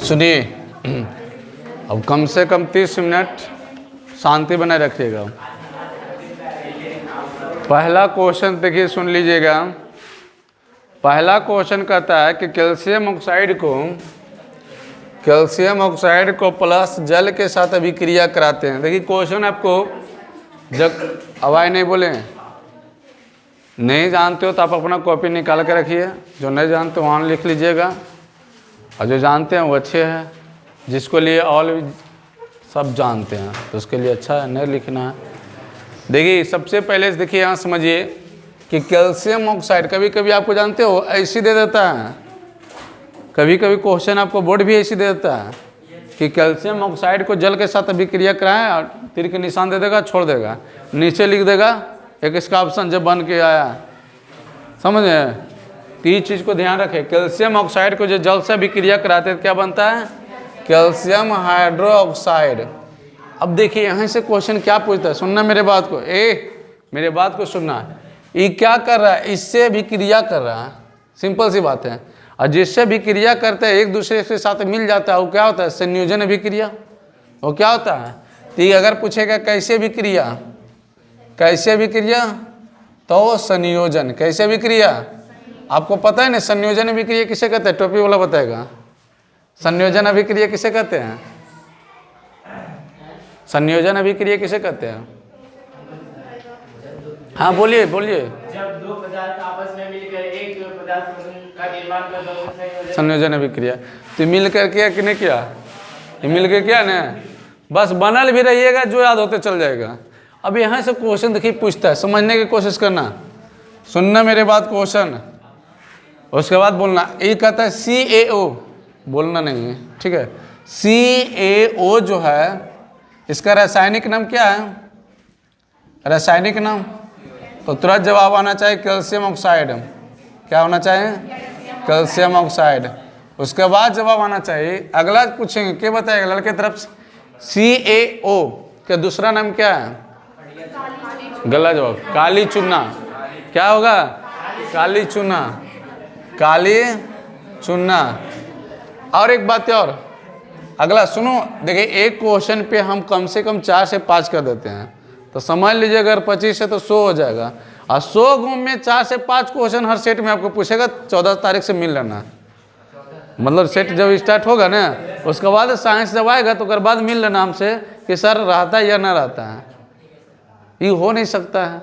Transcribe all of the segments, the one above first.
सुनिए, अब कम से कम 30 मिनट शांति बनाए रखिएगा। पहला क्वेश्चन देखिए, सुन लीजिएगा। पहला क्वेश्चन कहता है कि कैल्शियम ऑक्साइड को प्लस जल के साथ अभिक्रिया कराते हैं। देखिए क्वेश्चन आपको, जब आवाज़ नहीं बोले, नहीं जानते हो तो आप अपना कॉपी निकाल के रखिए, जो नहीं जानते हो वहाँ लिख लीजिएगा, और जो जानते हैं वो अच्छे हैं, जिसको लिए ऑल सब जानते हैं तो उसके लिए अच्छा है, नहीं लिखना है। देखिए सबसे पहले देखिए यहाँ समझिए कि कैल्शियम ऑक्साइड कभी कभी आपको जानते हो ऐसी दे देता है, कभी कभी क्वेश्चन आपको बोर्ड भी ऐसी दे देता है कि कैल्शियम ऑक्साइड को जल के साथ अभिक्रिया कराएं, और तीर के निशान दे देगा, छोड़ देगा, नीचे लिख देगा एक इसका ऑप्शन जब बन के आया। समझे? तो ये चीज़ को ध्यान रखें, कैल्शियम ऑक्साइड को जो जल से अभिक्रिया कराते हैं क्या बनता है? Calcium hydroxide. अब देखिए यहाँ से क्वेश्चन क्या पूछता है, सुनना मेरे बात को, मेरे बात को सुनना। ये क्या कर रहा है? इससे अभिक्रिया कर रहा है, सिंपल सी बात है। और जिससे अभिक्रिया करते हैं एक दूसरे के साथ मिल जाता है, वो क्या होता है? संयोजन अभिक्रिया। वो क्या होता है? तो ये अगर पूछेगा कैसे अभिक्रिया, कैसे अभिक्रिया, तो संयोजन। कैसे अभिक्रिया? आपको पता है ना संयोजन अभिक्रिया किसे कहते हैं? टोपी वाला बताएगा। संयोजन अभिक्रिया किसे कहते हैं? संयोजन अभिक्रिया किसे कहते हैं? हाँ बोलिए बोलिए। जब दो पदार्थ आपस में मिलकर एक पदार्थ का निर्माण करते हैं संयोजन अभिक्रिया। तो मिलकर किया कि नहीं किया? ये मिलकर किया ना, बस बनल भी रहिएगा, जो याद होते चल जाएगा। अब यहाँ से क्वेश्चन देखिए पूछता है, समझने की कोशिश करना, सुनना मेरे बात क्वेश्चन, उसके बाद बोलना। ये कहता है CaO, बोलना नहीं है, ठीक है। CaO जो है इसका रासायनिक नाम क्या है? रासायनिक नाम तो तुरंत जवाब आना चाहिए कैल्शियम ऑक्साइड। क्या होना चाहिए? Calcium oxide. उसके बाद जवाब आना चाहिए, अगला पूछेंगे क्या बताएगा लड़के तरफ से, CaO का दूसरा नाम क्या है? गलत जवाब, काली चूना। क्या होगा? काली चूना, काली चूना। और एक बात और, अगला सुनो, देखिए एक क्वेश्चन पे हम कम से कम 4 से 5 कर देते हैं, तो समझ लीजिए अगर 25 है तो 100 हो जाएगा। और 100 गुण में 4 से 5 क्वेश्चन हर सेट में आपको पूछेगा। 14 तारीख से मिल लेना, मतलब सेट जब स्टार्ट होगा ना, उसके बाद साइंस जब आएगा तो बाद मिल लेना हमसे कि सर रहता है या ना रहता है। ये हो नहीं सकता है,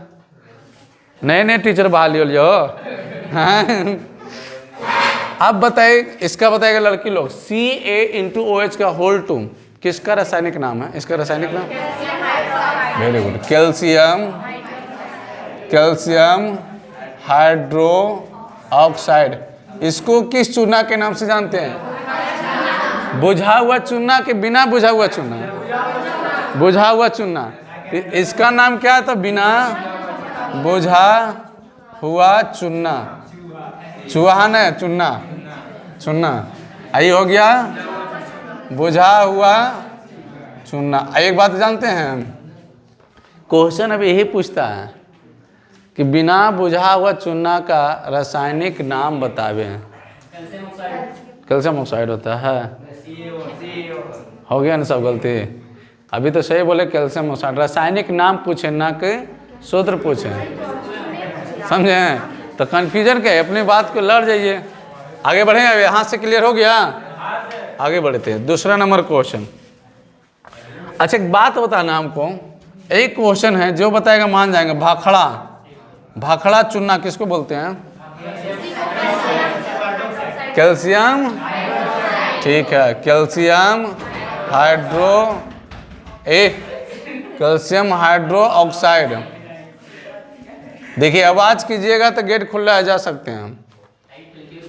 नए नए टीचर बहाली हो लियो। हाँ अब बताइए, इसका बताएगा लड़की लोग, Ca का होल 2 किसका रासायनिक नाम है? इसका रासायनिक नाम very good, calcium hydro oxide. इसको किस चूना के नाम से जानते हैं? बुझा हुआ चूना के बिना बुझा हुआ चूना? बुझा हुआ चूना। इसका नाम क्या है? तो बिना बुझा हुआ चूना। चूहा न चूना, चूना। आई हो गया बुझा हुआ चूना। एक बात जानते हैं, क्वेश्चन अभी यही पूछता है कि बिना बुझा हुआ चूना का रासायनिक नाम बतावे। कैल्शियम ऑक्साइड होता है। हो गया ना सब गलती? अभी तो सही बोले कैल्शियम ऑक्साइड। रासायनिक नाम पूछे ना कि सूत्र पूछे, समझे? तो कन्फ्यूजन क्या है? अपनी बात को लड़ जाइए, आगे बढ़े। अभी हाथ से क्लियर हो गया, आगे बढ़ते हैं। दूसरा नंबर क्वेश्चन। अच्छा एक बात बताना हमको, एक क्वेश्चन है जो बताएगा मान जाएंगे। भाखड़ा, भाखड़ा चूना किसको बोलते हैं? कैल्शियम, ठीक है, calcium hydro calcium hydro oxide. देखिए आवाज कीजिएगा तो गेट खुला है, जा सकते हैं हम,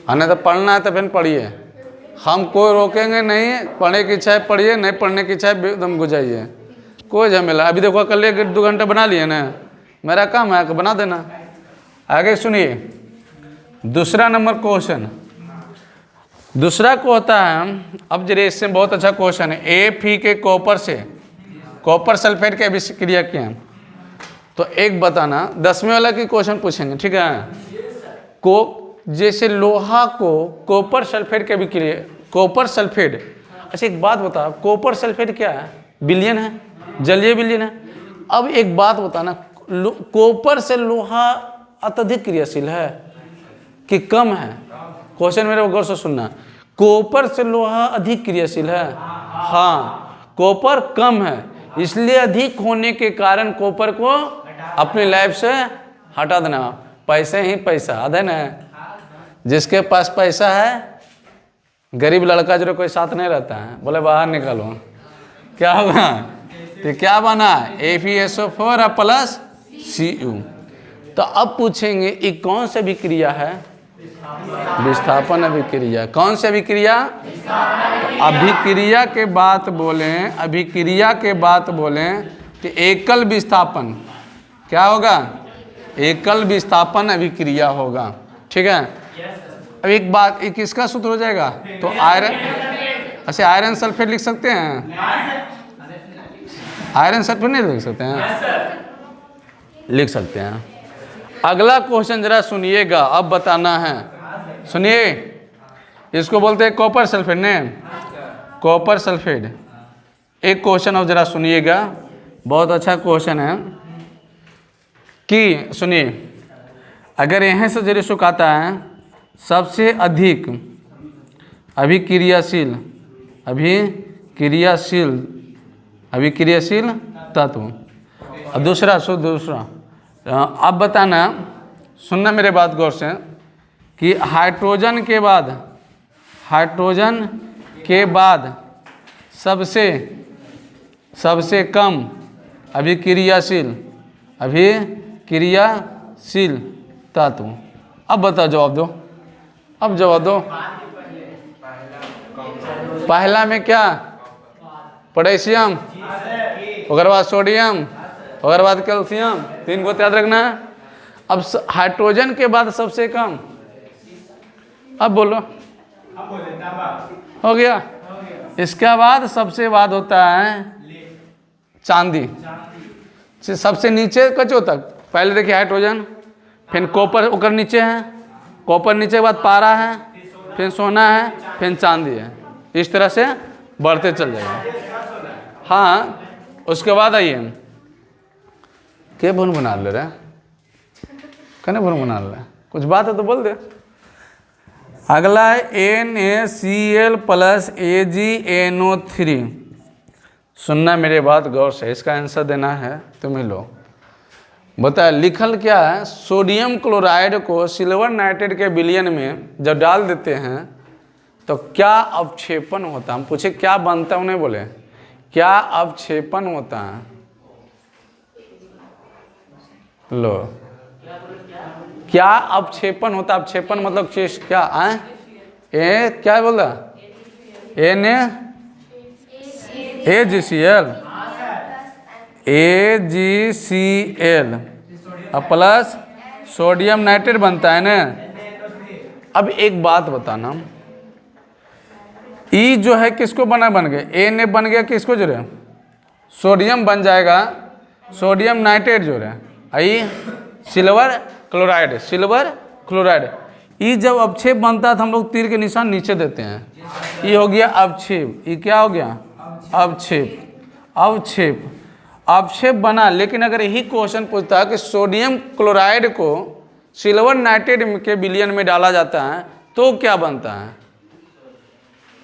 हमें तो पढ़ना है तो फिर पढ़िए, हम कोई रोकेंगे नहीं। पढ़ने की इच्छा है पढ़िए, नहीं पढ़ने की इच्छा है एकदम गुजाइए, कोई झमेला। अभी देखो कल 1-2 घंटा बना लिए ना, मेरा काम है बना देना। आगे सुनिए, दूसरा नंबर क्वेश्चन। दूसरा को होता है, अब जरा इससे बहुत अच्छा क्वेश्चन है, Fe के कॉपर से कॉपर सल्फेट की अभिक्रिया क्या है। तो एक बताना, 10वें वाला की क्वेश्चन पूछेंगे, ठीक है। जैसे लोहा को कॉपर सल्फेट की अभिक्रिया, कॉपर सल्फेट, अच्छा एक बात बता, कॉपर सल्फेट क्या है, विलयन है, जलीय विलयन है। अब एक बात बताना, कॉपर से लोहा अत्यधिक क्रियाशील है कि कम है। क्वेश्चन मेरे गौर से सुनना, कॉपर से लोहा अधिक क्रियाशील है, हाँ, कॉपर कम है, इसलिए अधिक होने के कारण कॉपर को अपनी लाइफ से हटा देना। पैसे ही पैसा आधे ना, जिसके पास पैसा है, गरीब लड़का जो कोई साथ नहीं रहता है, बोले बाहर निकालो, क्या होगा, तो क्या बना, FeSO4 प्लस Cu। तो अब पूछेंगे ये कौन सी अभिक्रिया है, विस्थापन अभिक्रिया। कौन सी अभिक्रिया, तो अभिक्रिया के बात बोलें, अभिक्रिया के बात बोलें तो एकल विस्थापन क्या होगा, एकल विस्थापन अभिक्रिया होगा, ठीक है। अब एक बात, एक किसका सूत्र हो जाएगा, तो आयरन, अच्छा आयरन सल्फेट लिख सकते हैं, आयरन सल्फेट नहीं लिख सकते हैं, लिख सकते हैं। अगला क्वेश्चन जरा सुनिएगा, अब बताना है, सुनिए, इसको बोलते हैं कॉपर सल्फेट ने, कॉपर सल्फेट। एक क्वेश्चन अब जरा सुनिएगा, बहुत अच्छा क्वेश्चन है कि सुनिए, अगर यहाँ से जरा सुखाता है सबसे अधिक अभिक्रियाशील तत्व, और दूसरा अब बताना, सुनना मेरे बात गौर से, कि हाइड्रोजन के बाद सबसे कम अभिक्रियाशील तत्व। अब बताओ, जवाब दो, अब जवाब दो। पहला में क्या, पोटेशियम, उसके बाद सोडियम, उसके बाद कैल्शियम, 3 को याद रखना है। अब हाइड्रोजन के बाद सबसे कम, अब बोलो, हो गया। इसके बाद सबसे बाद होता है चांदी, सबसे नीचे कचो तक, पहले देखिए हाइड्रोजन, फिर कॉपर ऊपर नीचे है, कॉपर नीचे के बाद पारा है, फिर सोना है, फिर चांदी है, इस तरह से बढ़ते चल जाएगा। हाँ, उसके बाद आइए, क्या भून बना ले रहा है, कहने भून बना ले, कुछ बात है तो बोल दे। अगला है NaCl प्लस AgNO3। सुनना मेरे बात गौर से, इसका आंसर देना है तुम्हें लोग। बता लिखल क्या है, सोडियम क्लोराइड को सिल्वर नाइट्रेट के विलयन में जब डाल देते हैं तो क्या अवक्षेपण होता है। हम पूछे क्या बनता है, उन्हें बोले क्या अवक्षेपण होता है। लो, क्या अवक्षेपण होता है, अवक्षेपण मतलब चीज क्या है, क्या बोल रहा, AgCl प्लस सोडियम नाइट्रेट बनता है ना। अब एक बात बताना, ई जो है किसको बन गया, Na बन गया, किसको जो है सोडियम बन जाएगा, सोडियम नाइट्रेट जो है, आई सिल्वर क्लोराइड। ई जब अवक्षेप बनता है तो हम लोग तीर के निशान नीचे देते हैं, ये हो गया अवक्षेप, ये क्या हो गया अवक्षेप बना। लेकिन अगर यही क्वेश्चन पूछता है कि सोडियम क्लोराइड को सिल्वर नाइट्रेट के विलयन में डाला जाता है तो क्या बनता है,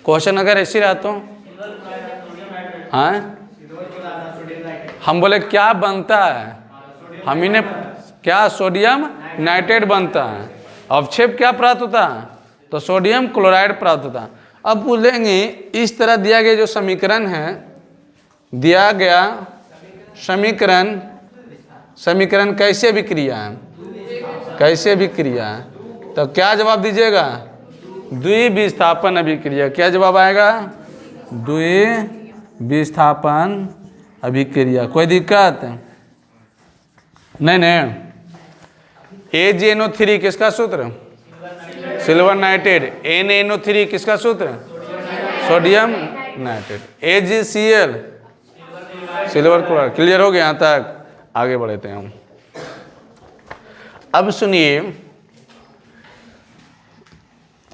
क्वेश्चन अगर ऐसे रहा तो हाँ, हम बोले क्या बनता है, हम इन्हें क्या सोडियम नाइट्रेट बनता है, अवक्षेप क्या प्राप्त होता है, तो सोडियम क्लोराइड प्राप्त होता है। अब बोलेंगे इस तरह दिया गया जो समीकरण है, दिया गया समीकरण कैसे विक्रिया है, तो क्या जवाब दीजिएगा, द्विविस्थापन अभिक्रिया। क्या जवाब आएगा, द्विविस्थापन अभिक्रिया। कोई दिक्कत नहीं। AgNO3 किसका सूत्र, सिल्वर नाइट्रेट। NaNO3 किसका सूत्र? Sodium nitrate. AgCl silver chloride. Clear हो गया यहाँ तक? आगे बढ़ते हैं हम। अब सुनिए,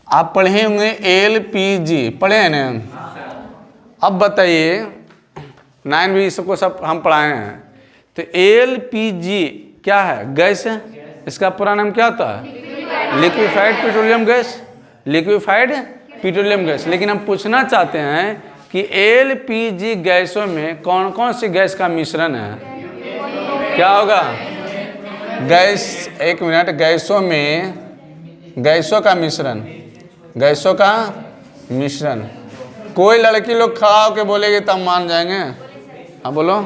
आप पढ़े होंगे LPG, पढ़े हैं ना? अब बताइए, 9 सबको सब हम पढ़ाए हैं। तो LPG क्या है? गैस है। इसका पूरा नाम क्या होता है? Liquefied petroleum gas. Liquefied petroleum gas. लेकिन हम पूछना चाहते हैं कि LPG गैसों में कौन कौन सी गैस का मिश्रण है? क्या होगा? गैस, एक मिनट, गैसों में, गैसों का मिश्रण, गैसों का मिश्रण। कोई लड़की लोग खड़ा होकर बोलेगी तब मान जाएंगे। हाँ बोलो।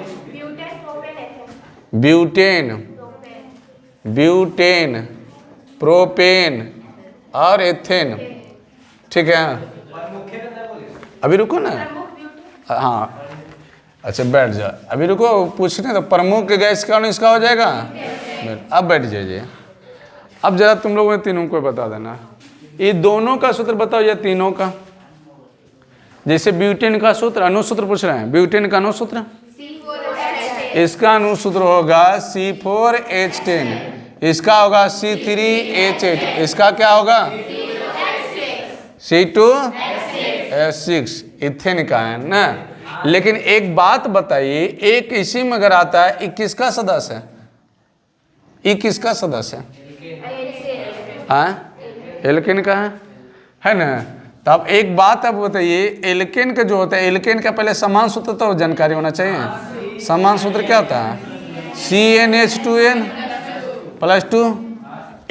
ब्यूटेन, ब्यूटेन, प्रोपेन और एथेन। ठीक है, अभी रुको ना। हाँ अच्छा, बैठ जाओ, अभी रुको, पूछने तो प्रमुख गैस कौन इसका हो जाएगा। अब बैठ जाइए। अब जरा तुम लोगों ने तीनों को बता देना, ये दोनों का सूत्र बताओ या तीनों का। जैसे ब्यूटेन का सूत्र, अनुसूत्र पूछ रहे हैं, ब्यूटेन का अनुसूत्र, इसका अनुसूत्र होगा C4H10, इसका होगा C3H8, इसका क्या होगा? C2H6, इथेन का है ना। लेकिन एक बात बताइए, एक इसी में अगर आता है, ये किसका सदस्य है? ये किसका सदस्य है? हाँ, एल्केन का है ना। तो अब एक बात आप बताइए, एल्केन का जो होता है, एल्केन का पहले समान सूत्र तो जानकारी होना चाहिए। समान सूत्र क्या होता है? CnH2n + 2।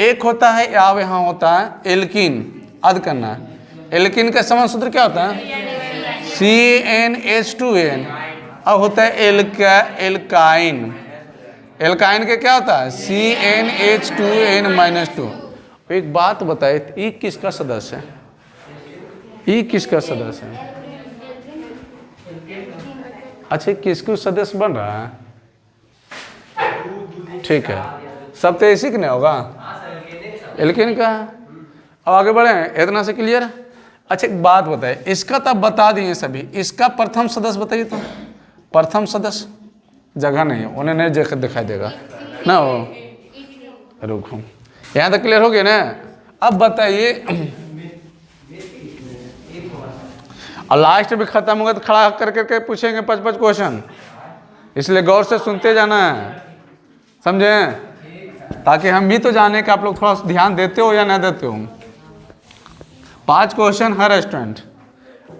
एक होता है अब यहाँ होता है एल्कीन, अद करना है। एल्कीन का समान सूत्र क्या होता है? CnH2n। अब होता है एल्काइन, एल्काइन के क्या होता है? CnH2n-2। एक बात बताए, ये किसका सदस्य है? ये किसका सदस्य है? अच्छा, किसको सदस्य बन रहा है? ठीक है, सब तो इसी का नहीं होगा, एल्केन का। अब आगे बढ़े, इतना से क्लियर? अच्छा एक बात बताए, इसका तब बता दिए सभी, इसका प्रथम सदस्य बताइए तो। प्रथम सदस्य जगह नहीं, उन्हें नहीं दिखाई देगा ना। हो रुको, यहाँ तक क्लियर हो गया ना। अब बताइए, और लास्ट में खत्म होगा तो खड़ा कर करके पूछेंगे 5-5 क्वेश्चन, इसलिए गौर से सुनते जाना है, समझे? ताकि हम भी तो जाने कि आप लोग थोड़ा ध्यान देते हो या नहीं देते हो। 5 क्वेश्चन हर स्टूडेंट।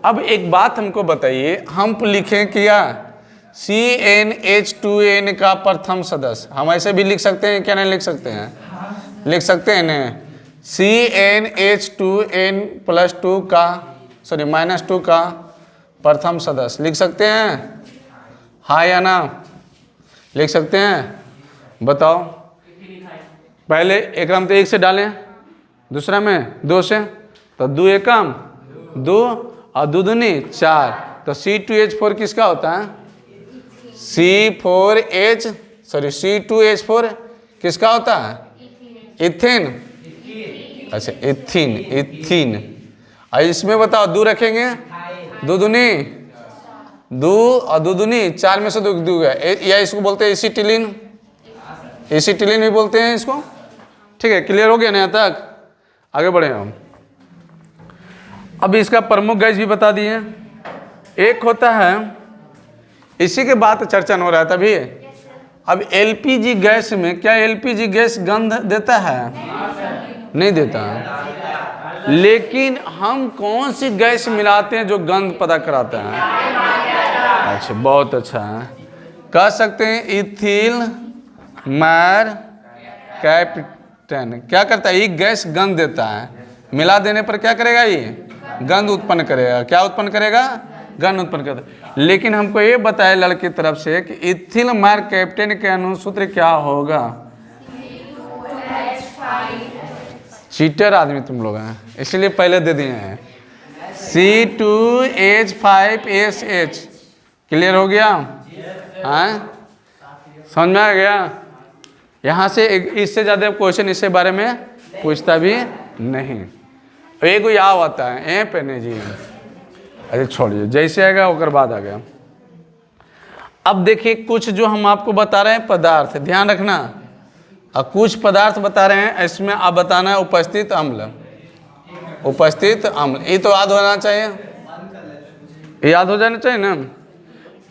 अब एक बात हमको बताइए, हम लिखें क्या? CnH2n का प्रथम सदस्य, हम ऐसे भी लिख सकते हैं क्या? नहीं लिख सकते हैं? लिख सकते हैं ना। CnH2n+2 का -2 का प्रथम सदस्य लिख सकते हैं, हाँ या ना? लिख सकते हैं? बताओ। पहले एक में तो 1 से डालें, दूसरा में 2 से, तो 2 एकम 2 और 2 दूनी 4, तो C2H4 किसका होता है? C2H4 किसका होता है? इथेन। अच्छा इथीन, इथीन। और इसमें बताओ 2 रखेंगे, 2 दूनी 2 और 2 दूनी 4 में से 2 है, या इसको बोलते हैं एसिटिलीन, एसिटिलीन भी बोलते हैं इसको। ठीक है, क्लियर हो गया ना यहाँ तक? आगे बढ़े हम। अब इसका प्रमुख गैस भी बता दिए। एक होता है, इसी के बाद चर्चा हो रहा था अभी। अब LPG गैस में, क्या LPG गैस गंध देता है? नहीं देता। लेकिन हम कौन सी गैस मिलाते हैं जो गंध पता कराता है? अच्छा, बहुत अच्छा है, कह सकते हैं इथिल मैर कैप्टन। क्या करता है? ये गैस गंध देता है, मिला देने पर क्या करेगा? ये गंध उत्पन्न करेगा। क्या उत्पन्न करेगा? गंध उत्पन्न करेगा। लेकिन हमको ये बताया लड़की तरफ से कि इथिल मैर कैप्टन के अनुसूत्र क्या होगा? चीटर आदमी तुम लोग हैं, इसलिए पहले दे दिए हैं। C2H5SH। क्लियर हो गया? हाँ, समझ में आ गया? यहाँ से इससे ज़्यादा क्वेश्चन इससे बारे में पूछता भी नहीं। एगो याव आता है ए पे नहीं जी। अरे छोड़िए, जैसे आएगा ओकर बाद आ गया। अब देखिए कुछ जो हम आपको बता रहे हैं पदार्थ, ध्यान रखना, और कुछ पदार्थ बता रहे हैं, इसमें आप बताना है उपस्थित अम्ल। उपस्थित अम्ल, ये तो याद होना चाहिए, याद हो जाना चाहिए ना।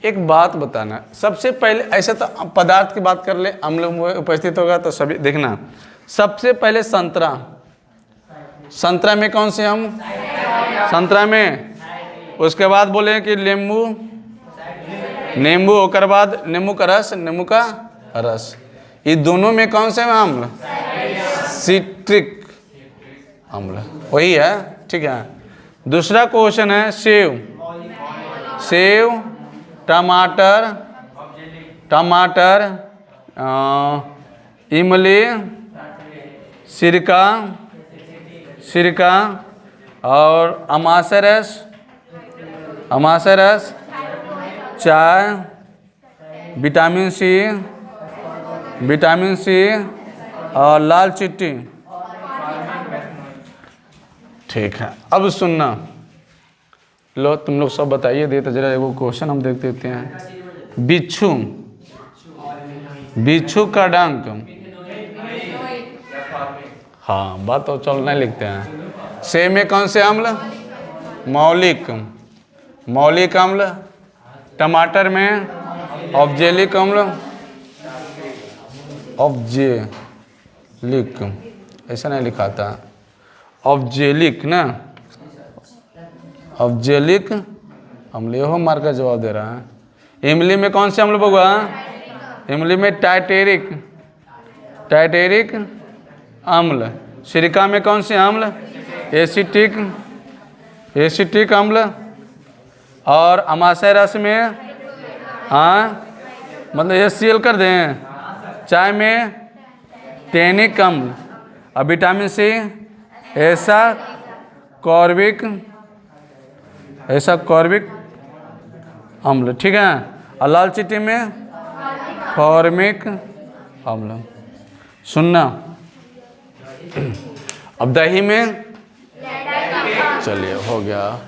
एक बात बताना, सबसे पहले ऐसे तो पदार्थ की बात कर ले, अम्ल उपस्थित होगा तो सभी देखना। सबसे पहले संतरा, संतरा में कौन से हम, संतरा में। उसके बाद बोले कि नींबू, नींबू, ओकर बाद नींबू का रस, नींबू का रस। ये दोनों में कौन से अम्ल, सिट्रिक अम्ल, वही है, ठीक है। दूसरा क्वेश्चन है सेव, सेव, टमाटर, टमाटर, इमली, सिरका, सिरका, और अमाशय रस, अमाशय रस, चाय, विटामिन सी, विटामिन सी, और लाल चिट्टी। ठीक है, अब सुनना, लो तुम लोग सब बताइए, देते जरा एगो क्वेश्चन हम देख देते हैं। बिच्छू, बिच्छू का डंक, हाँ बात तो चल नहीं लिखते हैं। सेब में कौन से अम्ल, मौलिक, मौलिक अम्ल। टमाटर में ऑब्जेलिक अम्ल, ऑब्जेलिक, ऐसा नहीं लिखा था, ऑब्जेलिक ना, ऑब्जेलिक अम्ल, यहो मार का जवाब दे रहा है। इमली में कौन से अम्ल होगा, इमली में टाइटेरिक, टाइटेरिक अम्ल। सिरका में कौन से अम्ल, एसिटिक, एसिटिक अम्ल। और अमाशय रस में, हाँ मतलब HCl कर दें। चाय में टैनिक अम्ल, और विटामिन सी ऐसा कॉर्बिक, ऐसा कॉर्बिक अम्ल, ठीक है। और लाल चिट्टी में फॉर्मिक अम्ल। सुनना, अब दही में, चलिए हो गया।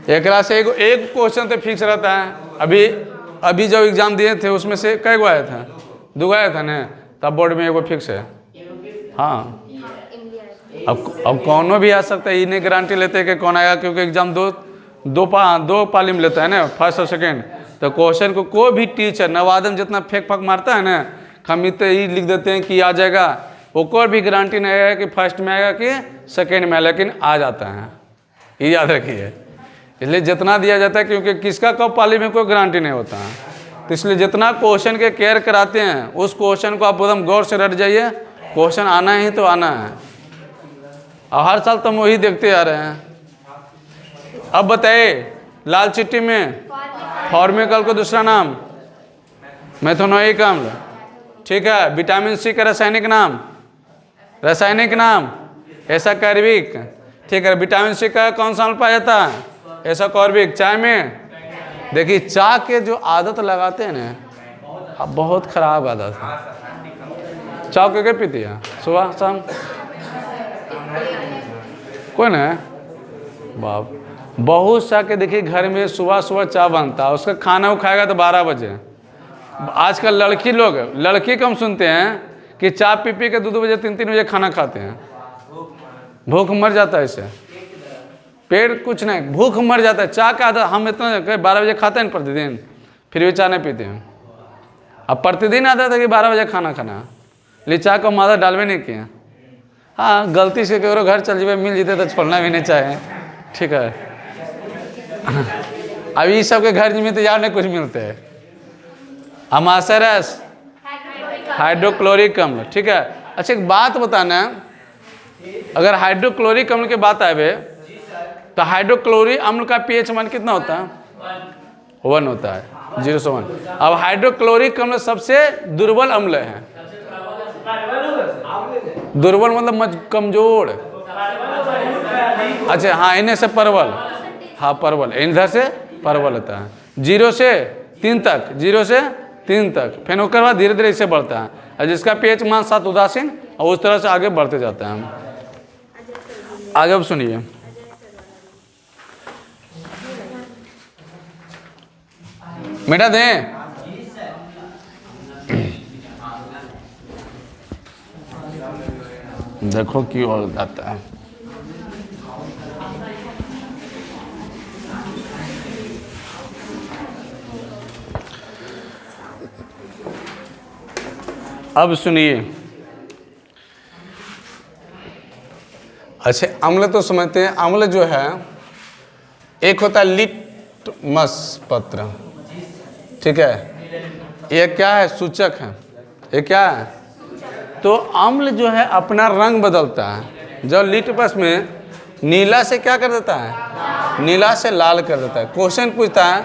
एक से एक क्वेश्चन तो फिक्स रहता है। अभी जब एग्जाम दिए थे उसमें से कै गो आया था, 2 आया था ना, तब बोर्ड में एगो फिक्स है। हाँ, अब कौन भी आ सकता है, ये नहीं गारंटी लेते कि कौन आएगा, क्योंकि एग्जाम दो पाली में लेता है ना, फर्स्ट और सेकेंड। तो क्वेश्चन को कोई भी टीचर नवादन जितना फेंक फाक मारता है ना, हम तो ये लिख देते हैं कि आ जाएगा, वो कोई भी गारंटी नहीं है कि फर्स्ट में आएगा कि सेकेंड में, लेकिन आ जाता है, ये याद रखिए। इसलिए जितना दिया जाता है, क्योंकि किसका कब पाली में कोई गारंटी नहीं होता है, तो इसलिए जितना क्वेश्चन के केयर कराते हैं, उस क्वेश्चन को आप एकदम गौर से रट जाइए। क्वेश्चन आना ही तो आना है, और हर साल तो हम वही देखते आ रहे हैं। अब बताइए, लाल चिट्टी में फॉर्मिकल को दूसरा नाम मेथोनोइक अम्ल, ठीक है। विटामिन सी का रासायनिक नाम, रासायनिक नाम ऐसा कार्बिक, ठीक है। विटामिन सी का कौन सा अम्ल पाया जाता है, ऐसा कॉर्बिक। चाय में देखिए, चाय के जो आदत लगाते हैं ना, अब बहुत खराब आदत है। चाय के क्या पीती है सुबह शाम, कोई ना, बाप बहुत सा के देखिए घर में सुबह सुबह चाय बनता है, उसका खाना वो खाएगा तो 12 बजे। आजकल लड़की लोग, लड़की कम सुनते हैं कि चाय पी पी के 2 बजे 3 बजे खाना खाते हैं, भूख मर जाता है इससे, पेट कुछ नहीं, भूख मर जाता है। चाय का आदत हम इतना 12 बजे खाते हैं प्रतिदिन, फिर भी चाय नहीं पीते हैं। अब प्रतिदिन आता था कि 12 बजे खाना खाना, ले चाय को मादा डालवे नहीं किया। हाँ, गलती से करो घर चल जाए, मिल जीते तो छोड़ना भी नहीं चाहे, ठीक है। अब ये सब के घर में तो यार नहीं कुछ मिलते हैं। अमाशय रस, हाइड्रोक्लोरिक अम्ल, ठीक है। अच्छा एक बात बताना, अगर हाइड्रोक्लोरिक अम्ल की बात आए तो हाइड्रोक्लोरिक अम्ल का pH मान कितना होता है, 1 होता है, 0 से 1। अब हाइड्रोक्लोरिक अम्ल सबसे दुर्बल अम्ल है, दुर्बल मतलब कमजोर। अच्छा हाँ, इन्हें से परवल, हाँ परवल, इधर से परवल होता है 0 से 3 तक, 0 से 3 तक, फिर उसके बाद धीरे धीरे इससे बढ़ता है, और जिसका pH मान 7 उदासीन, और उस तरह से आगे बढ़ते जाता है। आगे अब सुनिए, मीठा दें? देखो क्यों हो जाता है। अब सुनिए, अच्छा अम्ल तो समझते हैं। अम्ल जो है एक होता है लिटमस पत्र, ठीक है, ये क्या है? सूचक है। ये क्या है? तो अम्ल जो है अपना रंग बदलता है। जब लिटमस में नीला से क्या कर देता है? नीला से लाल कर देता है। क्वेश्चन पूछता है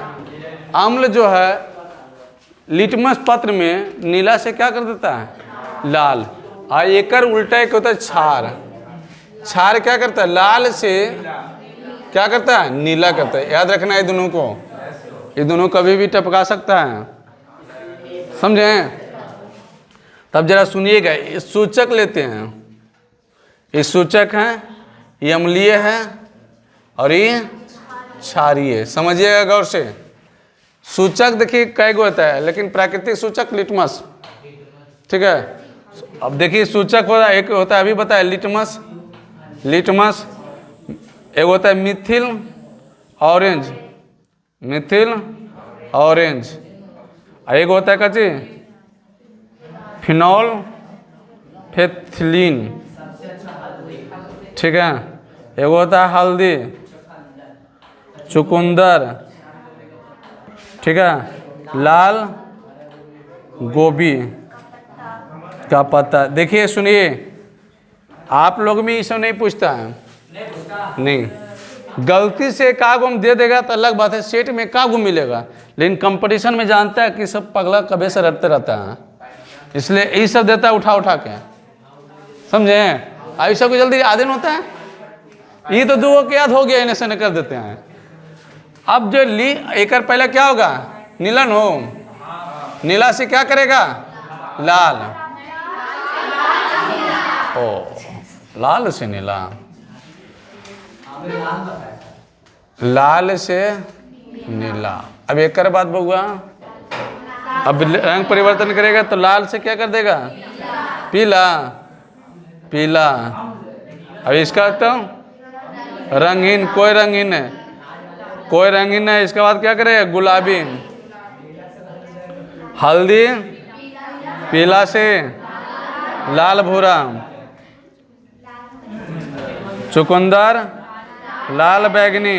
अम्ल जो है लिटमस पत्र में नीला से क्या कर देता है? लाल। और एकर उल्टा एक होता है क्षार। क्षार क्या करता है? लाल से क्या करता है? नीला करता है। याद रखना ये दोनों को, ये दोनों कभी भी टपका सकता है, समझे? तब जरा सुनिएगा, ये सूचक लेते हैं। ये सूचक है, ये अम्लीय है और ये क्षारीय। समझिएगा गौर से। सूचक देखिए कई गो होता है, लेकिन प्राकृतिक सूचक लिटमस, ठीक है। अब देखिए सूचक होता है, एक होता है अभी बताया लिटमस, लिटमस, एक होता है मिथिल ऑरेंज, मिथिल ऑरेंज, और एक होता है कची फिनॉल फेथिलीन, ठीक है। एक होता है हल्दी, चुकंदर, ठीक है, लाल गोभी का पत्ता। देखिए सुनिए, आप लोग में ये सब नहीं पूछता है, नहीं। गलती से कागो में दे देगा तो अलग बात है, सेट में कागो मिलेगा, लेकिन कंपटीशन में जानता है कि सब पगला कभी से रटते रहता है, इसलिए यही सब देता है उठा उठा के, समझे? आई सब को जल्दी आधीन होता है। ये तो दो के याद हो गया, इन्हें से कर देते हैं। अब जो एक पहले क्या होगा? नीलन हो, नीला से क्या करेगा? लाल। ओ, लाल से नीला, लाल से नीला। अब एक बात बउआ, अब रंग परिवर्तन करेगा तो लाल से क्या कर देगा? पीला, पीला। अब इसका तो रंगीन, कोई रंगीन है, कोई रंगीन है। इसके बाद क्या करेगा? गुलाबी, हल्दी, पीला से लाल भूरा, चुकंदर लाल बैगनी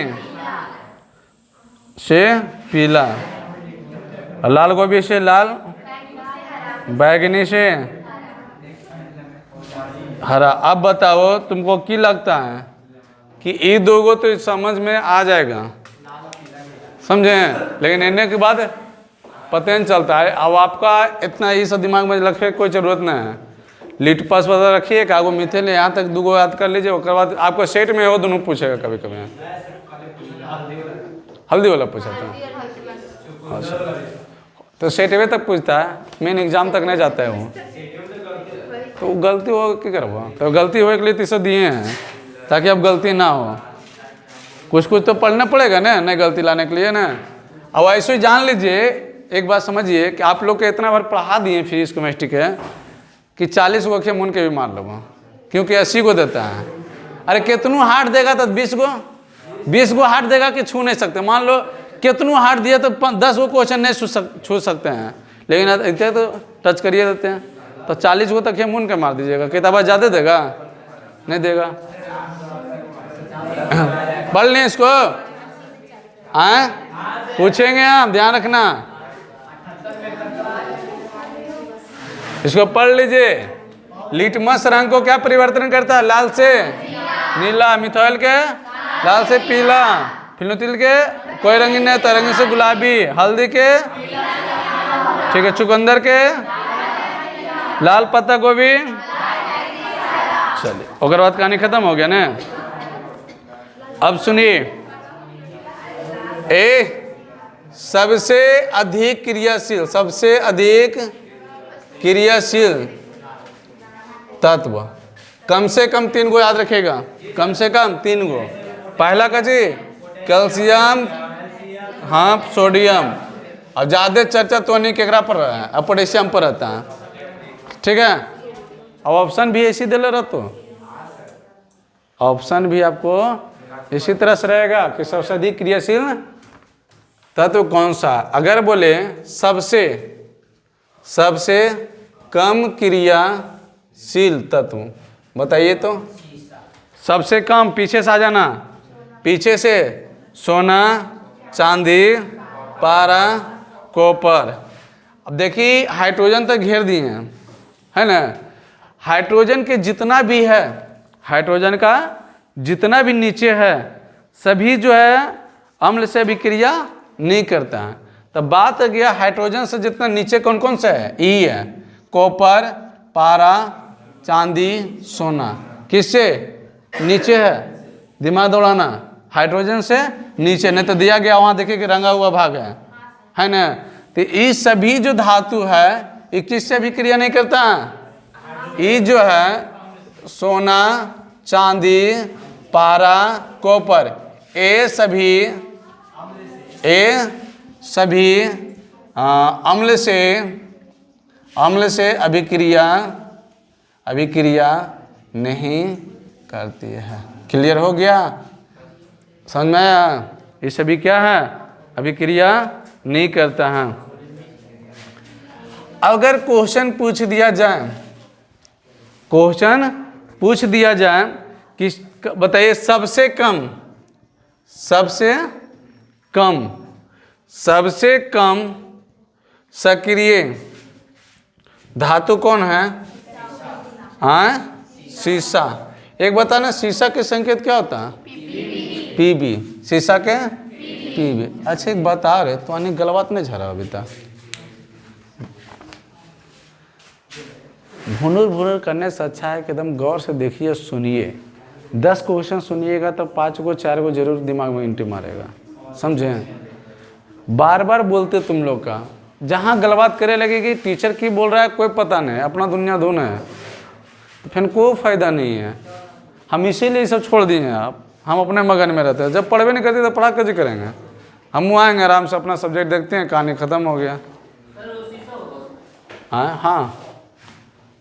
से पीला, लाल गोभी से लाल, बैगनी से हरा। अब बताओ तुमको की लगता है कि ये दो गो तो समझ में आ जाएगा, समझे? लेकिन इन्हें के बाद पता नहीं चलता है। अब आपका इतना ये सब दिमाग में रखने की कोई ज़रूरत नहीं है। लिटमस पता रखिए, कागो मिथिल, यहाँ तक दो गो याद कर लीजिए। उसके बाद आपको सेट में हो दोनों पूछेगा कभी कभी। हल्दी वाला पूछा था, अच्छा, तो सेट वे तक पूछता है, मेन एग्जाम तक नहीं जाता है वो। तो गलती हो क्या करवा? तो गलती हो के लिए तीसरा दिए हैं ताकि अब गलती ना हो। कुछ कुछ तो पढ़ना पड़ेगा ना, नहीं गलती लाने के लिए ना। अब ऐसे ही जान लीजिए, एक बात समझिए कि आप लोग के इतना बार पढ़ा दिए फिजिक्स केमिस्ट्री के कि 40 गो के मुन के भी मार लो, क्योंकि 80 गो देता है। अरे कितनों हार्ड देगा तो 20 गो हार्ड देगा कि छू नहीं सकते। मान लो कितनों हार्ड दिया तो 10 गो क्वेश्चन नहीं छू सकते हैं, लेकिन इतने तो टच करिए देते हैं। तो 40 गो तक मुन के मार दीजिएगा। किताबा ज़्यादा देगा? नहीं देगा। पढ़ लें इसको, आए पूछेंगे आप, ध्यान रखना। इसको पढ़ लीजिए। लिटमस रंग को क्या परिवर्तन करता है? लाल से नीला, मिथाइल के लाल से पीला, फिनोतिल के कोई रंगीन नहीं तो रंगीन से गुलाबी, हल्दी के, ठीक है, चुकंदर के लाल, पत्ता गोभी। चलिए, ओकर बाद कहानी खत्म हो गया ना। अब सुनिए, सबसे अधिक क्रियाशील, सबसे अधिक क्रियाशील तत्व, कम से कम 3 गो याद रखेगा, कम से कम 3 गो। पहला का जी कैल्शियम, हाँ सोडियम, और ज़्यादा चर्चा तो नहीं केकरा पर रहा है, अपोटेशियम पर रहता है। ठीक है, अब ऑप्शन भी ऐसी दिले रहते, ऑप्शन भी आपको इसी तरह से रहेगा कि सबसे अधिक क्रियाशील तत्व कौन सा। अगर बोले सबसे कम क्रियाशील तत्व बताइए तो। सबसे कम, पीछे से आ जाना, पीछे से सोना, चांदी, पारा, कॉपर। अब देखिए हाइड्रोजन तक घेर दिए हैं, है ना। हाइड्रोजन के जितना भी है, हाइड्रोजन का जितना भी नीचे है, सभी जो है अम्ल से अभिक्रिया नहीं करता है। तब बात गया हाइड्रोजन से जितना नीचे कौन कौन सा है, ई है, कॉपर, पारा, चांदी, सोना। किससे नीचे है, दिमाग दौड़ाना, हाइड्रोजन से नीचे। नहीं तो दिया गया वहाँ देखिए कि रंगा हुआ भाग है ना। तो ये सभी जो धातु है ये किससे अभिक्रिया नहीं करता है, ये जो है सोना, चांदी, पारा, कॉपर, ये सभी अम्ल से अभिक्रिया नहीं करती है। क्लियर हो गया, समझ में आया। ये सभी क्या है, अभिक्रिया नहीं करता है। अगर क्वेश्चन पूछ दिया जाए कि बताइए सबसे कम सक्रिय धातु कौन है, सीसा। एक बताना सीसा के संकेत क्या होता है, पीबी। सीसा के पीबी। अच्छा एक बता रहे तो आने गलबात नहीं झरा अभी तक। भुनुर करने से अच्छा है कि एकदम गौर से देखिए, सुनिए। 10 क्वेश्चन सुनिएगा तो 5 को 4 को जरूर दिमाग में इंटी मारेगा, समझे। बार बार बोलते तुम लोग का, जहाँ गलबात करे लगेगी टीचर की बोल रहा है कोई पता नहीं, अपना दुनिया धुन है, तो फिर कोई फायदा नहीं है। हम इसीलिए सब छोड़ दिए हैं। आप हम अपने मगन में रहते हैं, जब पढ़वे नहीं करते तो पढ़ा कैसे करेंगे। हम आएंगे आराम से अपना सब्जेक्ट देखते हैं, कहानी ख़त्म हो गया। हाँ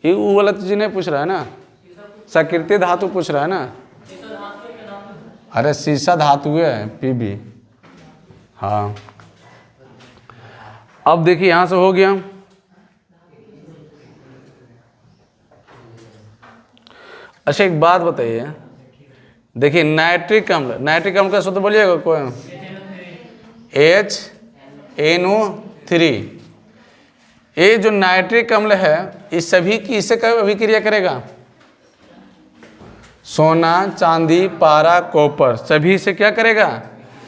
ये वो वाला चीज़ नहीं पूछ रहा है ना, सकृति धातु पूछ रहा है ना। अरे सीसा धातु है, पीबी। हाँ अब देखिए यहाँ से हो गया। अच्छा एक बात बताइए, देखिए नाइट्रिक अम्ल का सूत्र बोलिएगा कोई, HNO3। ये जो नाइट्रिक अम्ल है इस सभी की इससे कब अभिक्रिया करेगा, सोना, चांदी, पारा, कॉपर, सभी से क्या करेगा,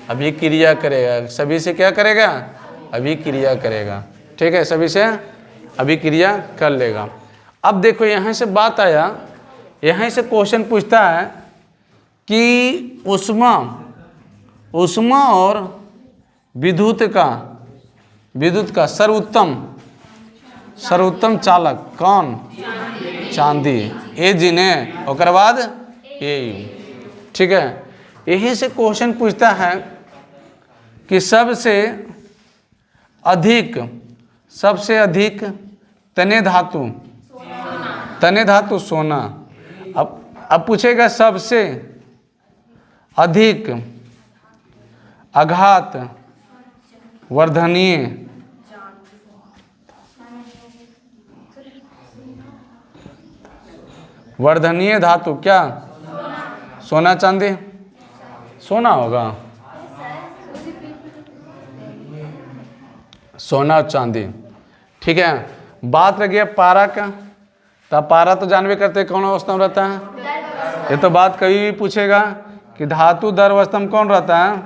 अभिक्रिया करेगा। सभी से क्या करेगा, अभिक्रिया करेगा। ठीक है, सभी से अभिक्रिया कर लेगा। अब देखो यहाँ से बात आया, यहाँ से क्वेश्चन पूछता है कि उष्मा और विद्युत का सर्वोत्तम चालक कौन, चांदी। ए जिन्हें और बाद ए। ठीक है, यही से क्वेश्चन पूछता है कि सबसे अधिक तने धातु सोना। अब पूछेगा सबसे अधिक आघात वर्धनीय धातु क्या, सोना, चांदी। सोना होगा, सोना और चांदी। ठीक है, बात रह गया पारा का। तो पारा तो जानवे करते कौन अवस्था में रहता है। ये तो बात कभी भी पूछेगा कि धातु दर अवस्था में कौन रहता है,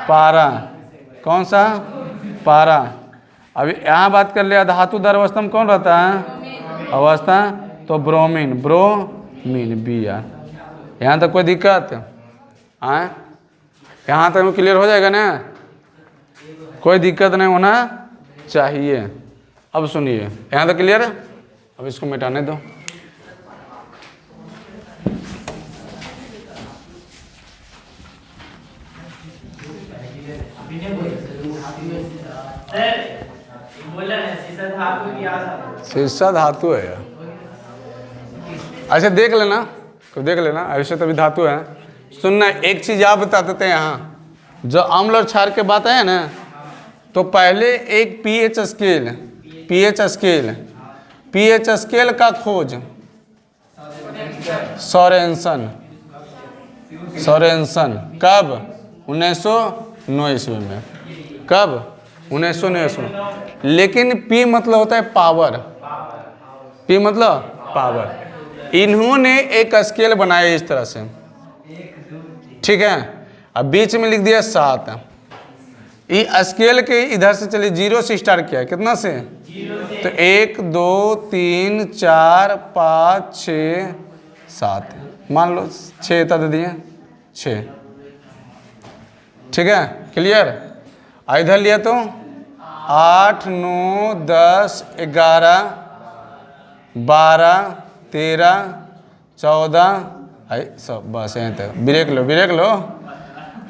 पारा। कौन सा, पारा। अभी यहाँ बात कर लिया धातु दर अवस्था में कौन रहता है, अवस्था, तो ब्रोमीन बी। यार यहाँ तक कोई दिक्कत यहाँ तक क्लियर हो जाएगा ना, कोई दिक्कत नहीं होना चाहिए। अब सुनिए, यहाँ तक क्लियर है। अब इसको मिटाने दो। सर बोला ना शीशा धातु की आधार शीशा धातु है यार। अच्छा देख लेना, तो देख लेना, ऐसे तभी धातु है। सुनना, एक चीज आप बता देते हैं यहाँ, जो अम्ल और क्षार के बात है ना, तो पहले एक pH scale, pH scale, pH scale का खोज सोरेनसन, सोरेनसन कब 1909 ईस्वी में, कब 1909 में। लेकिन पी मतलब होता है पावर, पी मतलब पावर। इन्होंने एक स्केल बनाया इस तरह से, ठीक है। अब बीच में लिख दिया 7। ये स्केल के इधर से चलिए 0 से स्टार्ट किया, कितना से, तो 1 2 3 4 5 6 7, मान लो 6 तक दे दिए, 6, ठीक है, क्लियर। इधर लिया तो 8 9 10 11 12 13 14 सब, बस यहीं तक, ब्रेक लो ब्रेक लो।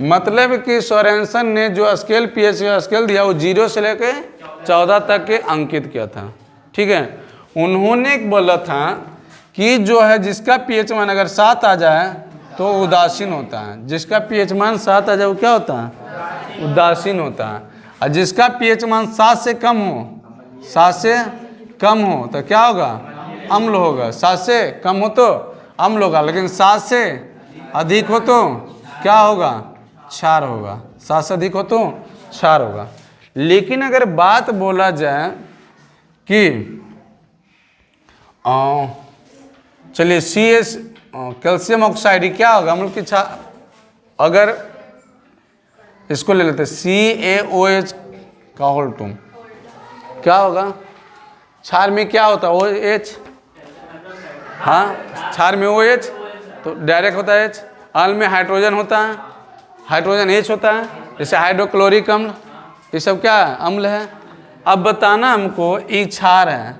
मतलब कि सोरेनसन ने जो स्केल पीएच का स्केल दिया वो 0 से लेके 14 तक के अंकित किया था, ठीक है। उन्होंने बोला था कि जो है जिसका पीएच मान अगर 7 आ जाए तो उदासीन होता है, जिसका पीएच मान 7 आ जाए वो क्या होता है, उदासीन होता है। और जिसका पीएच मान 7 से कम हो, 7 से कम हो तो क्या होगा, अम्ल होगा। 7 से कम हो तो अम्ल होगा, लेकिन 7 से अधिक हो तो क्या होगा, क्षार होगा। 7 से अधिक हो तो क्षार होगा। लेकिन अगर बात बोला जाए कि चलिए CS कैल्शियम ऑक्साइड क्या होगा, अम्ल की क्षार, अगर इसको ले लेते CaOH का होल टूम, क्या होगा, क्षार में क्या होता है OH, हाँ क्षार में OH तो डायरेक्ट होता है H। अम्ल में हाइड्रोजन होता है, हाइड्रोजन H होता है, जैसे हाइड्रोक्लोरिक अम्ल, ये सब क्या है, अम्ल है। अब बताना हमको ये क्षार है,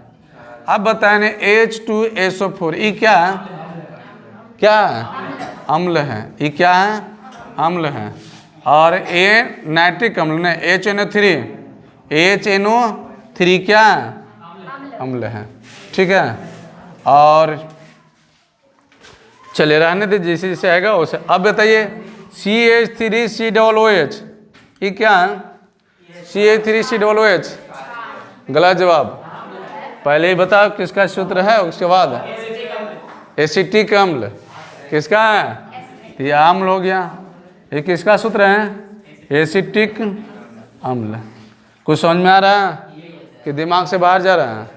अब बताने H2SO4 ये क्या है, क्या है, अम्ल है, ये क्या है, अम्ल है। और ये नाइट्रिक अम्ल ने HNO3, HNO3 क्या है, अम्ल है, ठीक है। और चले रहने दे, जैसे जैसे आएगा वैसे। अब बताइए CH3COOH ये क्या है, CH3COOH, गलत जवाब। पहले ही बताओ किसका सूत्र है, उसके बाद एसिटिक अम्ल किसका है, ये अम्ल हो गया। ये किसका सूत्र है, एसिटिक अम्ल। कुछ समझ में आ रहा है कि दिमाग से बाहर जा रहा है,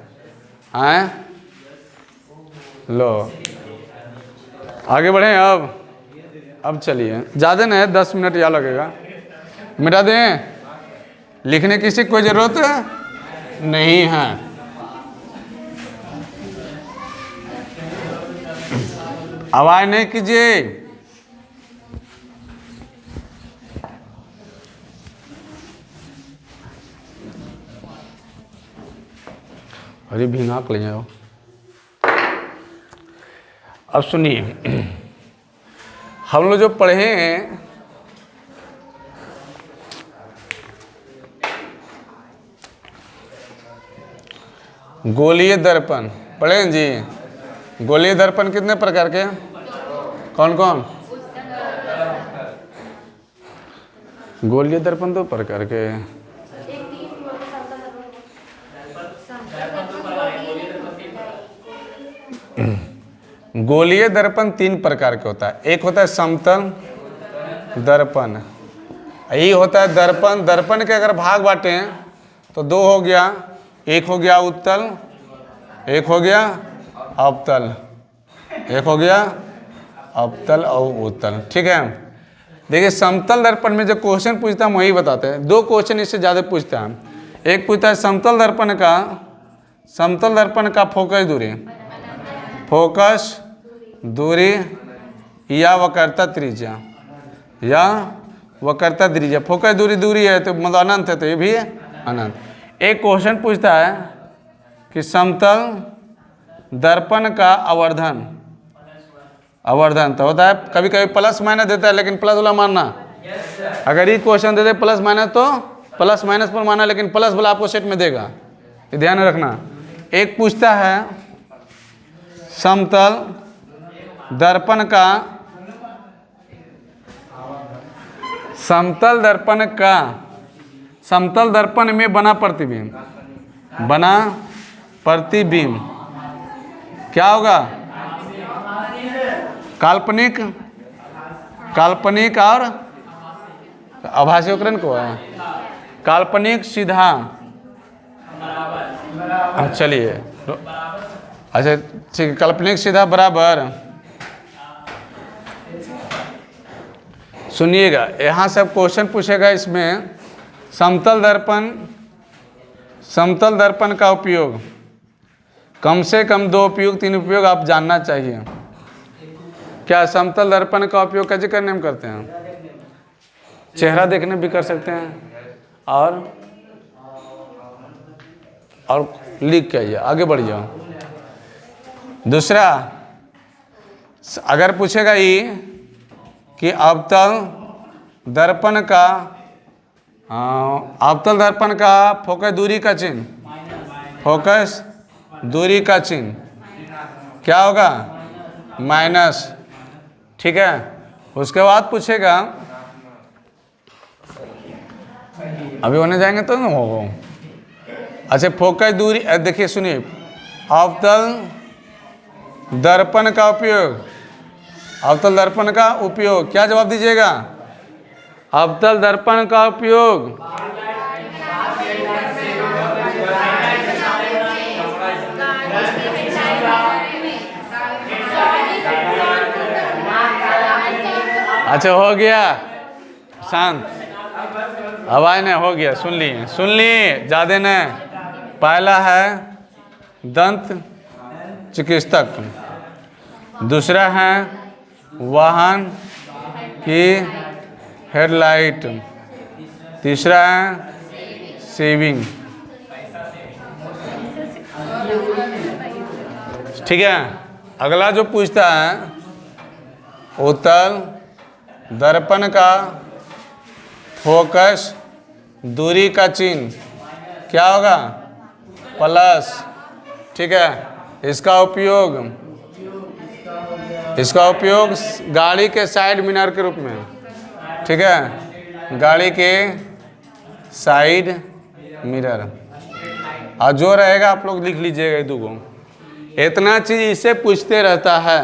हैं? लो आगे बढ़ें। अब चलिए, ज़्यादा नहीं है, 10 मिनट या लगेगा, मिटा दें। लिखने की कोई ज़रूरत नहीं है। आवाज़ नहीं कीजिए। अरे भीना ले जाओ। अब सुनिए, हम लोग जो पढ़े हैं गोलीय दर्पण, पढ़े हैं जी। गोलीय दर्पण कितने प्रकार के, कौन कौन, गोलीय दर्पण 2 प्रकार के। गोलीय दर्पण 3 प्रकार के होता है। एक होता है समतल दर्पण, यही होता है दर्पण। दर्पण के अगर भाग बांटे हैं तो 2 हो गया, एक हो गया उत्तल, एक हो गया अवतल, एक हो गया अवतल और उत्तल, ठीक है। देखिए समतल दर्पण में जो क्वेश्चन पूछता है वही बताते हैं। 2 क्वेश्चन इससे ज़्यादा पूछता है। एक पूछता है समतल दर्पण का फोकस दूरी, फोकस दूरी या वक्रता त्रिज्या, या वक्रता त्रिज्या। फोकस दूरी है तो मतलब अनंत है, तो ये भी है अनंत। एक क्वेश्चन पूछता है कि समतल दर्पण का आवर्धन तो होता है, कभी कभी प्लस माइनस देता है, लेकिन प्लस वाला मानना अगर ये क्वेश्चन दे दे प्लस माइनस तो प्लस माइनस पर माना, लेकिन प्लस वाला आपको सेट में देगा, ये ध्यान रखना। एक पूछता है समतल दर्पण का, समतल दर्पण का, समतल दर्पण में बना प्रतिबिंब, बना प्रतिबिंब क्या होगा? काल्पनिक, काल्पनिक और आभासी उपकरण को है काल्पनिक सीधा। चलिए अच्छा ठीक है, काल्पनिक सीधा बराबर, सुनिएगा यहाँ से क्वेश्चन पूछेगा इसमें समतल दर्पण, समतल दर्पण का उपयोग, कम से कम 2 उपयोग 3 उपयोग आप जानना चाहिए। क्या समतल दर्पण का उपयोग कैसे करने में करते हैं? चेहरा देखने भी कर सकते हैं, और लिख के आइए, आगे बढ़ जाओ। दूसरा, अगर पूछेगा ये कि अवतल दर्पण का, अवतल दर्पण का फोकस दूरी का चिन्ह, फोकस दूरी का चिन्ह क्या होगा? माइनस। ठीक है, उसके बाद पूछेगा, अभी होने जाएंगे तो ना होगा। अच्छा फोकस दूरी, देखिए सुनिए, अवतल दर्पण का उपयोग, अवतल दर्पण का उपयोग क्या जवाब दीजिएगा? अवतल दर्पण का उपयोग अच्छा हो गया, शांत, आवाज नहीं, हो गया, सुन लिए, सुन लिए, ज़्यादा नहीं। पहला है दंत चिकित्सक, दूसरा है वाहन की हेडलाइट, तीसरा है सेविंग। ठीक है, अगला जो पूछता है उत्तल दर्पण का फोकस दूरी का चिन्ह क्या होगा? प्लस। ठीक है, इसका उपयोग, इसका उपयोग गाड़ी के साइड मिरर के रूप में, ठीक है, गाड़ी के साइड मिरर, और जो रहेगा आप लोग लिख लीजिएगा दूगो। इतना चीज़ इससे पूछते रहता है,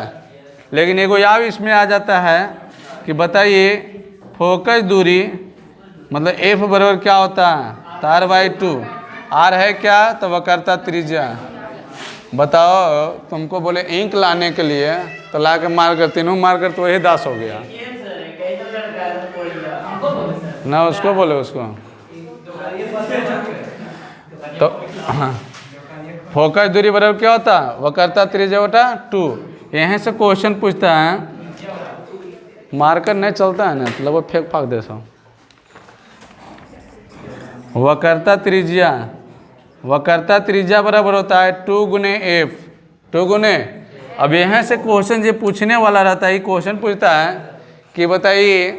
लेकिन एगो याद इसमें आ जाता है कि बताइए फोकस दूरी मतलब एफ बराबर क्या होता है? तार बाई 2, आर है क्या? तो वक्रता त्रिज्या। बताओ, तुमको बोले इंक लाने के लिए तो ला के मार कर, तीनों मार कर, तो वही 10 हो गया ना, उसको बोले उसको तो हाँ। फोकस दूरी बराबर क्या होता है? वक्रता त्रिज्या बटा 2। यहीं से क्वेश्चन पूछता है, मार्कर नहीं चलता है ना, मतलब वो फेंक फाक दे सो। वक्रता त्रिज्या, वक्रता त्रिज्या बराबर होता है 2 गुने एफ, 2 गुने। अब यहाँ से क्वेश्चन जो पूछने वाला रहता है, क्वेश्चन पूछता है कि बताइए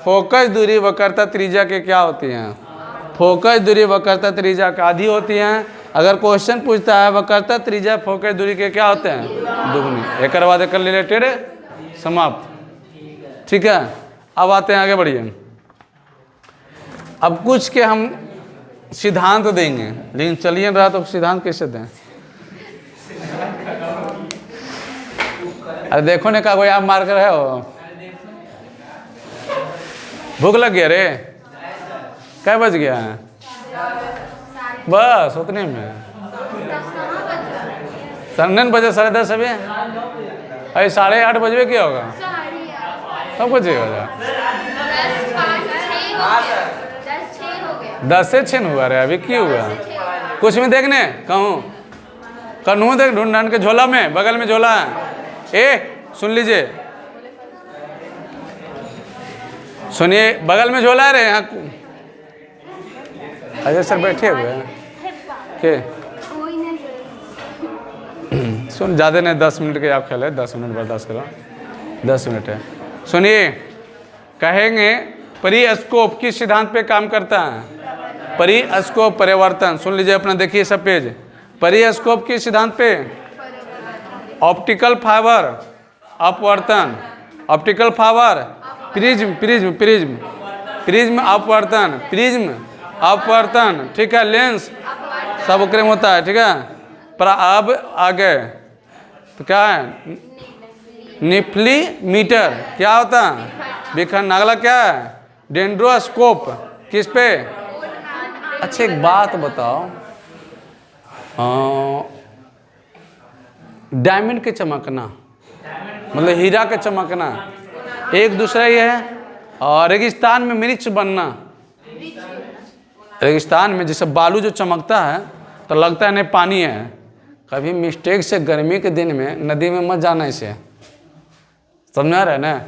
फोकस दूरी वक्रता त्रिज्या के क्या होती हैं? फोकस दूरी वक्रता त्रिज्या का आधी होती हैं। अगर क्वेश्चन पूछता है वक्रता त्रिज्या फोकस दूरी के क्या होते हैं? दुगुनी। एक बाद एक रिलेटेड समाप्त। ठीक है, अब आते हैं आगे बढ़िए। अब कुछ के हम सिद्धांत देंगे, लेकिन चलिए रहा तो सिद्धांत कैसे दें? अरे देखो ने कहा कोई आप मार कर है हो, भूख लग गया रे, क्या बज गया है? बस उतने में 9:30 बजे, 10:30 अभी, अरे 8:30 बजे क्या होगा? कब बजेगा? 10 से 6 हुआ रे, अभी क्यों हुआ? कुछ में देखने कहूँ, कन्हू देख, ढूंढ ढांड के झोला में, बगल में झोला है। सुन लीजिए, सुनिए, बगल में झोला है रे यहाँ। अजय सर बैठे हुए हैं के? सुन, ज़्यादा नहीं, 10 मिनट के आप खेले, 10 मिनट बर्दाश्त करो, 10 मिनट है। सुनिए, कहेंगे परिस्कोप किस सिद्धांत पे काम करता है? परिस्कोप परिवर्तन। सुन लीजिए अपना, देखिए सब पेज। परिस्कोप किस सिद्धांत पे? ऑप्टिकल फाइबर अपवर्तन, optical fibre prism prism prism prism अपवर्तन, प्रिज्म अपवर्तन, ठीक है। लेंस सब ओकरे में होता है, ठीक है। पर अब आगे तो क्या है? निफ्ली मीटर क्या होता है? विखंडन। अगला क्या है? डेंड्रोस्कोप किस पे? अच्छा एक बात बताओ, डायमंड के चमकना मतलब हीरा के चमकना एक दूसरा ही है। और रेगिस्तान में मिर्च बनना, रेगिस्तान में जैसे बालू जो चमकता है तो लगता है नहीं पानी है। कभी मिस्टेक से गर्मी के दिन में नदी में मत जाना इसे, समझा रहे ना?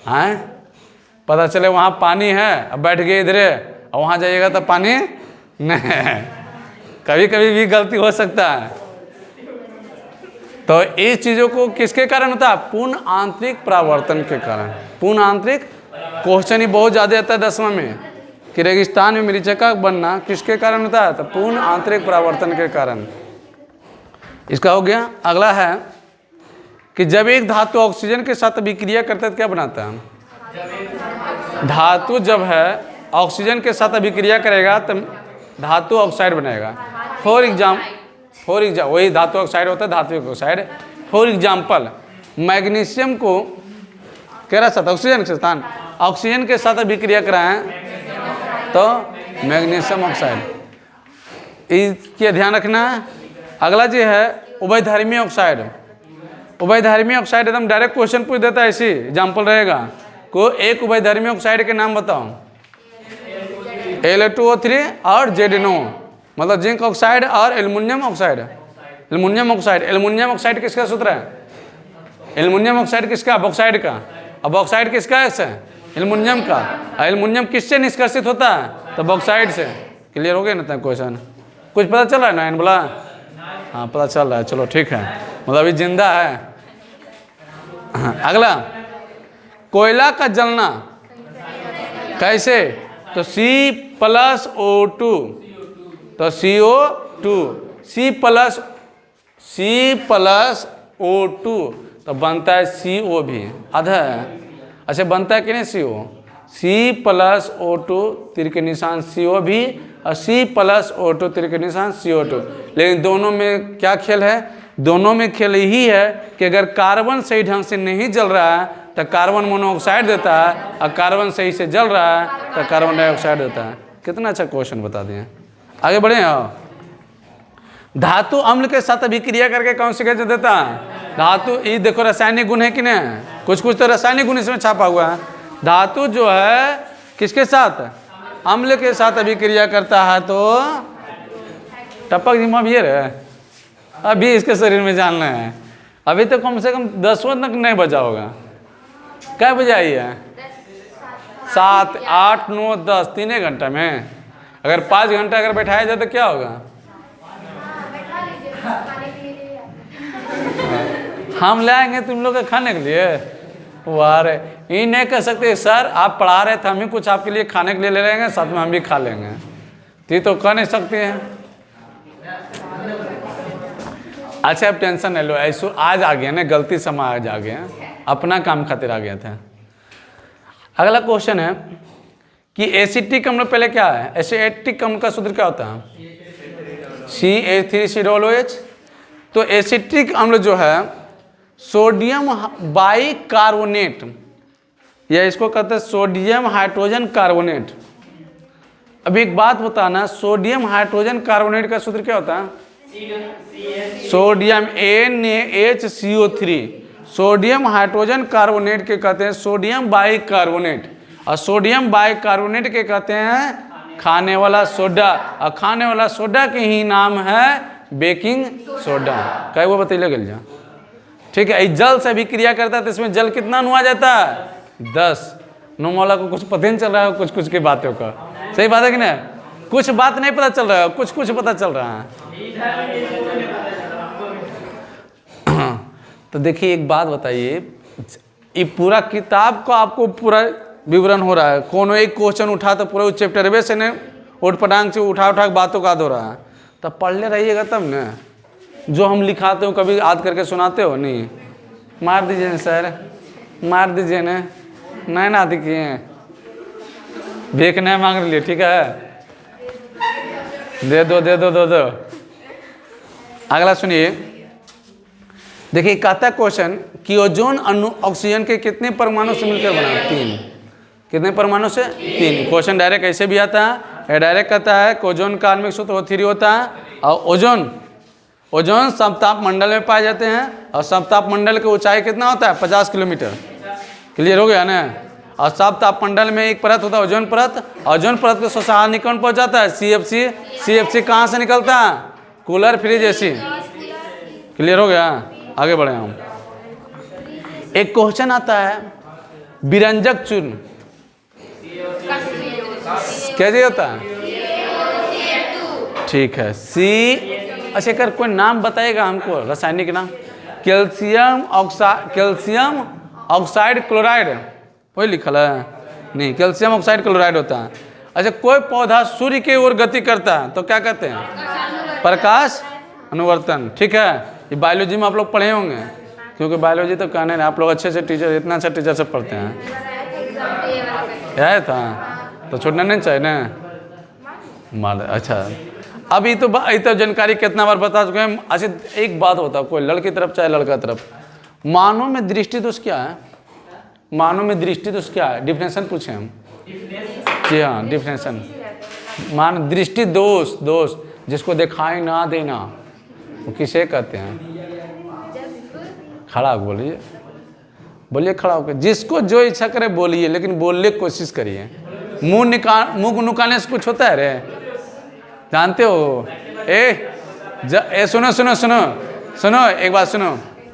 हाँ, पता चले वहाँ पानी है, अब बैठ गए इधरे और वहाँ जाइएगा तो पानी नहीं। कभी कभी भी गलती हो सकता है। तो इस चीज़ों को किसके कारण होता है? पूर्ण आंतरिक परावर्तन के कारण। पूर्ण आंतरिक क्वेश्चन ही बहुत ज़्यादा आता है 10वां में कि रेगिस्तान में मरीचिका का बनना किसके कारण होता है? तो पूर्ण आंतरिक परावर्तन के कारण। इसका हो गया। अगला है कि जब एक धातु ऑक्सीजन के साथ अभिक्रिया करता है तो क्या बनाता है? धातु जब है ऑक्सीजन के साथ अभिक्रिया करेगा तो धातु ऑक्साइड बनेगा। फॉर एग्जाम्पल वही धातु ऑक्साइड होता है, धातु ऑक्साइड। फॉर एग्जाम्पल मैग्नीशियम को कह रहा था ऑक्सीजन के स्थान ऑक्सीजन के साथ अभिक्रिया कराएं तो मैग्नीशियम ऑक्साइड। इसके ध्यान रखना है। अगला जो है उभयधर्मी ऑक्साइड। उभयधर्मी ऑक्साइड एकदम डायरेक्ट क्वेश्चन पूछ देता है, इसी एग्जाम्पल रहेगा। को एक उभयधर्मी ऑक्साइड के नाम बताओ। Al2O3 और ZNO मतलब जिंक ऑक्साइड और aluminium oxide. Aluminium oxide, aluminium oxide किसका सूत्र है? एल्युमिनियम ऑक्साइड किसका? बॉक्साइड का। अब बॉक्साइड किसका है? एल्युमिनियम का। एल्युमिनियम किससे निष्कर्षित होता है? तो बॉक्साइड से। क्लियर हो गया ना क्वेश्चन? कुछ पता चल रहा है ना इन बोला? हाँ पता चल रहा है, चलो ठीक है, मतलब अभी जिंदा है। हाँ, अगला कोयला का जलना कैसे? तो C+O2 तो CO2 C+O2 तो बनता है CO भी आधा है। अच्छा बनता है कि नहीं CO? C+O2 तीर के निशान CO भी और C+O2 तीर के निशान CO2। लेकिन दोनों में क्या खेल है? दोनों में खेल यही है कि अगर कार्बन सही ढंग से नहीं जल रहा है तो कार्बन मोनोऑक्साइड देता है, और कार्बन सही से जल रहा है तो कार्बन डाइऑक्साइड देता है। कितना अच्छा क्वेश्चन बता दिए। आगे बढ़े। धातु अम्ल के साथ अभिक्रिया करके कौन सी गैस देता है? धातु ये देखो रासायनिक गुण है कि नहीं? कुछ कुछ तो रासायनिक गुण इसमें छापा हुआ है। धातु जो है किसके साथ? अम्ल के साथ अभिक्रिया करता है तो टपक जिम्मा भी रहे। अभी इसके शरीर में जानना है। अभी तो कम से कम 10वां तक नहीं बजा होगा। क्या बजे आई है? 7, 8, 9, 10 3 घंटा में। अगर 5 घंटा अगर बैठाया जाए तो क्या होगा? हम लाएंगे तुम लोग के खाने के लिए। वाह रे, ये नहीं कह सकते सर आप पढ़ा रहे थे, हम ही कुछ आपके लिए खाने के लिए ले लेंगे, साथ में हम भी खा लेंगे। ये तो कह नहीं सकते हैं। अच्छा अब टेंशन नहीं लो, ऐसो आज आ गया ना, गलती से हम आज आ गए, अपना काम खातिर आ गया था। अगला क्वेश्चन है कि एसिटिक अम्ल पहले क्या है? एसिटिक अम्ल का सूत्र क्या होता है? CH3COOH। तो एसिटिक अम्ल जो है सोडियम बाइकार्बोनेट या इसको कहते हैं सोडियम हाइड्रोजन कार्बोनेट। अब एक बात बताना, सोडियम हाइड्रोजन कार्बोनेट का सूत्र क्या होता है? Sodium NaHCO3। Sodium hydrogen carbonate के कहते हैं सोडियम बाइकार्बोनेट, और सोडियम बाइकार्बोनेट के कहते हैं खाने वाला सोडा, और खाने वाला सोडा के ही नाम है बेकिंग सोडा। कई वो बतैले गल जा, ठीक है। जल से भी क्रिया करता है तो इसमें जल कितना नुआ जाता है? 10। नुमाला को कुछ पता नहीं चल रहा है, कुछ कुछ की बातों का। सही बात है कि नहीं? कुछ बात नहीं पता चल रहा है, कुछ कुछ पता चल रहा है। तो देखिए एक बात बताइए, ये पूरा किताब को आपको पूरा विवरण हो रहा है। कोनो एक क्वेश्चन उठा तो पूरा चैप्टर से ने उठ पटांग से उठा उठा के बातों का हो रहा है, तब पढ़ ले रहिएगा तब न। जो हम लिखाते हो कभी याद करके सुनाते हो नहीं? मार दीजिए सर, मार दीजिए न, नहीं ना दिखिए भेक नहीं मांग लिए, ठीक है दे दो दे दो दे दो। अगला सुनिए, देखिए कहता है क्वेश्चन कि ओजोन अणु ऑक्सीजन के कितने परमाणु से मिलकर बना है? 3। कितने परमाणु से? 3। क्वेश्चन डायरेक्ट ऐसे भी आता है, डायरेक्ट कहता है कि ओजोन का आणविक सूत्र O3 होता है, और ओजोन समताप मंडल में पाए जाते हैं, और समताप मंडल की ऊंचाई कितना होता है? 50 किलोमीटर। क्लियर हो गया ना? और समताप मंडल में एक परत होता है ओजोन परत, ओजोन परत के स्वसार निकन पहुंच जाता है CFC कहाँ से निकलता है? Cooler fridge AC। क्लियर हो गया? आगे बढ़े हम। एक क्वेश्चन आता है विरंजक चूर्ण कैसे होता है? ठीक है अच्छा कर कोई नाम बताएगा हमको, रासायनिक नाम? कैल्शियम ऑक्साइड क्लोराइड वही लिखल है? नहीं, कैल्शियम ऑक्साइड क्लोराइड होता है। अच्छा, कोई पौधा सूर्य की ओर गति करता है तो क्या कहते हैं? प्रकाश अनुवर्तन। ठीक है, ये बायोलॉजी में आप लोग पढ़े होंगे, क्योंकि बायोलॉजी तो कहने नहीं, आप लोग अच्छे से टीचर, इतना अच्छा टीचर से पढ़ते हैं। है था तो छोड़ना नहीं चाहिए ना मान। अच्छा, अब ये तो जानकारी कितना बार बता चुके हैं। अच्छा, एक बात होता है, कोई लड़की तरफ चाहे लड़का तरफ, मानव में दृष्टि दोष क्या है? मानव में दृष्टि दोष क्या है? डिफिनेशन पूछे हम। जी हाँ, डिफिनेशन। मान दृष्टि दोष जिसको दिखाई ना देना, वो किसे कहते हैं? खड़ा बोलिए, बोलिए खड़ा होकर। जिसको जो इच्छा करे बोलिए, लेकिन बोलने की कोशिश करिए। मुंह नुकाने से कुछ होता है रे? जानते हो? सुनो सुनो सुनो सुनो, एक बात सुनो।